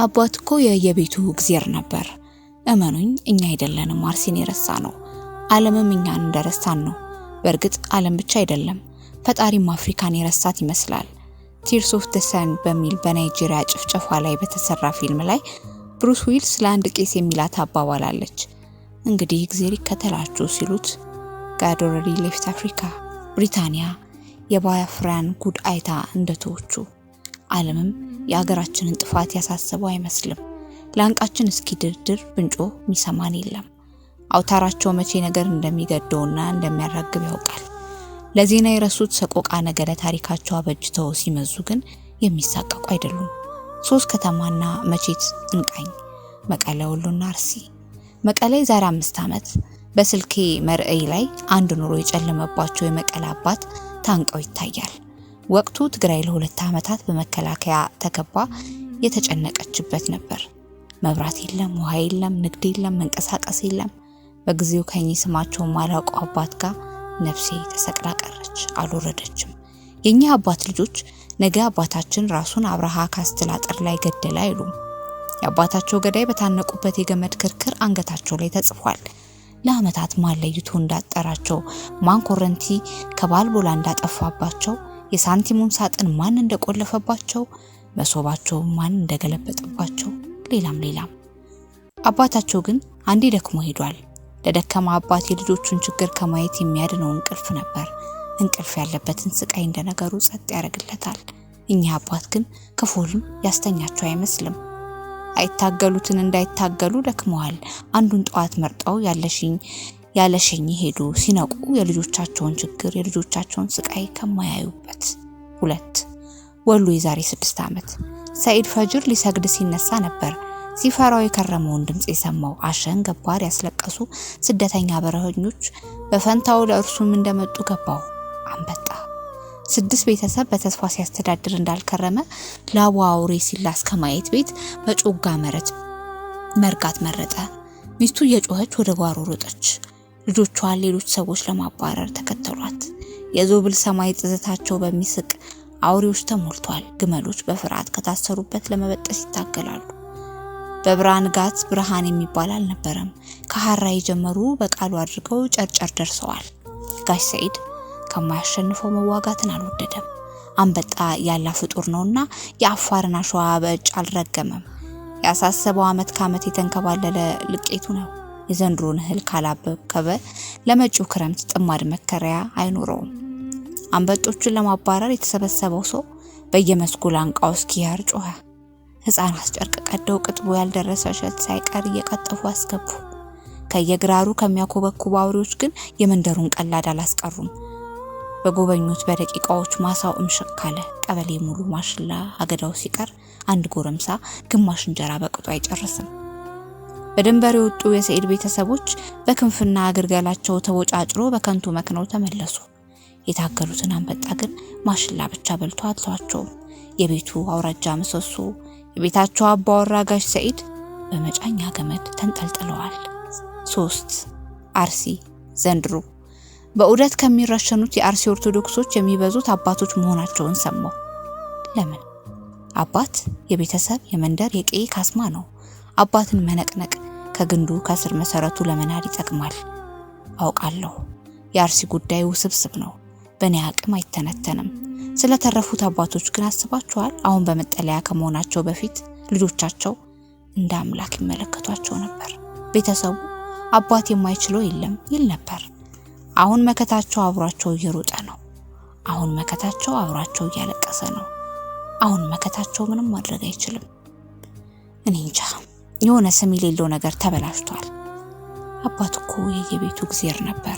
አባት እኮ የየቤቱ እግዚአብሔር ነበር። እመኑኝ እኛ አይደለንም አርሲን የረሳነው፣ ዓለምም እኛን እንደረሳን ነው። በእርግጥ ዓለም ብቻ አይደለም ፈጣሪም አፍሪካን የረሳት ይመስላል። ቲርስ ኦፍ ዘ ሰን በሚል በናይጄሪያ ጭፍጨፋ ላይ በተሰራ ፊልም ላይ ብሩስ ዊልስ ለአንድ ቄስ የሚላት አባባል አለች። እንግዲህ እግዚአብሔር ይከተላችሁ ሲሉት God already left Africa። ብሪታንያ የባያፍራን ጉድ አይታ እንደተወቹ ዓለምም የሀገራችንን ጥፋት ያሳሰበው አይመስልም። ላንቃችን እስኪ ድርድር ብንጮ ሚሰማን የለም። አውታራቸው መቼ ነገር እንደሚገደውና እንደሚያራግብ ያውቃል። ለዜና የረሱት ሰቆቃ ነገረ ታሪካቸው አበጅተው ሲመዙ ግን የሚሳቀቁ አይደሉም። 3 ከተማና መቼት እንቃኝ፣ መቀለ፣ ወሎና አርሲ። መቀለ ዛሬ 5 ዓመት በስልኬ መርአይ ላይ አንድ ኑሮ የጨለመባቸው የመቀለ አባት ታንቀው ይታያል። ወቅቱ ትግራይ ለ2 ዓመታት በመከላከያ ተከባ የተጨነቀችበት ነበር። መብራት የለም፣ ውሃ የለም፣ ንግድ የለም፣ መንቀሳቀስ የለም። በጊዜው ከኝ ስማቸው ማላውቀው አባት ጋር ነፍሴ ተሰቅላ ቀረች፣ አልወረደችም። የኛ አባት ልጆች ነገ አባታችን ራሱን አብርሃ ካስትል አጥር ላይ ገደለ አይሉም። የአባታቸው ገዳይ በታነቁበት የገመድ ክርክር አንገታቸው ላይ ተጽፏል። ለአመታት ማን ለይቶ እንዳጠራቸው፣ ማን ኮረንቲ ከባልቦላ እንዳጠፋባቸው፣ የሳንቲሙን ሳጥን ማን እንደቆለፈባቸው፣ መሶባቸው ማን እንደገለበጠባቸው፣ ሌላም። አባታቸው ግን አንዴ ደክሞ ሄዷል። ለደከማ አባት የልጆቹን ችግር ከማየት የሚያድነው እንቅልፍ ነበር። እንቅልፍ ያለበትን ስቃይ እንደነገሩ ጸጥ ያደርግለታል። እኛ አባት ግን ክፉልም ያስተኛቸው አይመስልም። አይታገሉትን እንዳይታገሉ ደክመዋል። አንዱን ጧት መርጠው ያለሽኝ ሄዱ። ሲነቁ የልጆቻቸውን ችግር የልጆቻቸውን ስቃይ ከማያዩበት። 2 ወሎ የዛሬ 6 ዓመት ሰይድ ፈጅር ሊሰግድ ሲነሳ ነበር ሲፈራው የከረመውን ድምጽ የሰማው። አሸን ገባር ያስለቀሱ ስደተኛ በረኞች በፈንታው ለእርሱም እንደመጡ ገባው። አንበጣ 6 ቤተሰብ በተስፋ ሲያስተዳድር እንዳልከረመ ላቡ አውሬ ሲላስ ከማየት ቤት በጮጋ መርጋት መረጠ። ሚስቱ እየጮኸች ወደ ጓሮ ሮጠች። ልጆቿን ሌሎች ሰዎች ለማባረር ተከተሏት። የዞብል ሰማይ ጥዘታቸው በሚስቅ አውሬዎች ተሞልቷል። ግመሎች በፍርሃት ከታሰሩበት ለመበጠስ ይታገላሉ። በብርሃን ጋት ብርሃን የሚባል አልነበረም። ከሐራ የጀመሩ በቃሉ አድርገው ጨርጨር ደርሰዋል። ጋሽ ሰይድ ከማያሸንፈው መዋጋትን አልወደደም። አንበጣ ያላ ፍጡር ነውና የአፋርን አሸዋ በእጅ አልረገመም። ያሳሰበው አመት ከአመት የተንከባለለ ልቄቱ ነው። የዘንድሮን እህል ካላበከበ ለመጪው ክረምት ጥማድ መከሪያ አይኖረውም። አንበጦቹን ለማባረር የተሰበሰበው ሰው በየመስኩ ላንቃው እስኪያር ጮኸ። ሕፃናት ጨርቅ ቀደው ቅጥቡ ያልደረሰ እሸት ሳይቀር እየቀጠፉ አስገቡ። ከየግራሩ ከሚያኮበኩቡ አውሬዎች ግን የመንደሩን ቀላድ አላስቀሩም። በጎበኙት በደቂቃዎች ማሳው እምሽካለ። ቀበሌ ሙሉ ማሽላ አገዳው ሲቀር አንድ ጎረምሳ ግማሽ እንጀራ በቅጡ አይጨርስም። በድንበር የወጡ የሰይድ ቤተሰቦች በክንፍና አግርገላቸው ተቦጫጭሮ በከንቱ መክነው ተመለሱ። የታገሉትን አንበጣ ግን ማሽላ ብቻ በልቶ አጥቷቸው የቤቱ አውራጃ ምሰሶ የቤታቸው አባወራ ጋሽ ሰይድ በመጫኛ ገመድ ተንጠልጥለዋል። 3 አርሲ ዘንድሮ በኡደት ከሚረሸኑት የአርሲ ኦርቶዶክሶች የሚበዙት አባቶች መሆናቸውን ሰማው። ለምን? አባት የቤተሰብ የመንደር የቀይ ካስማ ነው። አባትን መነቅነቅ ከግንዱ ከስር መሰረቱ ለመናድ ይጠቅማል። አውቃለሁ የአርሲ ጉዳይ ውስብስብ ነው። በእኔ አቅም አይተነተንም። ስለተረፉት አባቶች ግን አስባቸዋል? አሁን በመጠለያ ከመሆናቸው በፊት ልጆቻቸው እንደ አምላክ ይመለከቷቸው ነበር። ቤተሰቡ አባት የማይችለው የለም ይል ነበር። አሁን መከታቸው አብሯቸው እየሮጠ ነው። አሁን መከታቸው አብሯቸው እያለቀሰ ነው። አሁን መከታቸው ምንም ማድረግ አይችልም። እኔ እንጃ የሆነ ስም የሌለው ነገር ተበላሽቷል። አባት እኮ የየቤቱ እግዚአብሔር ነበር።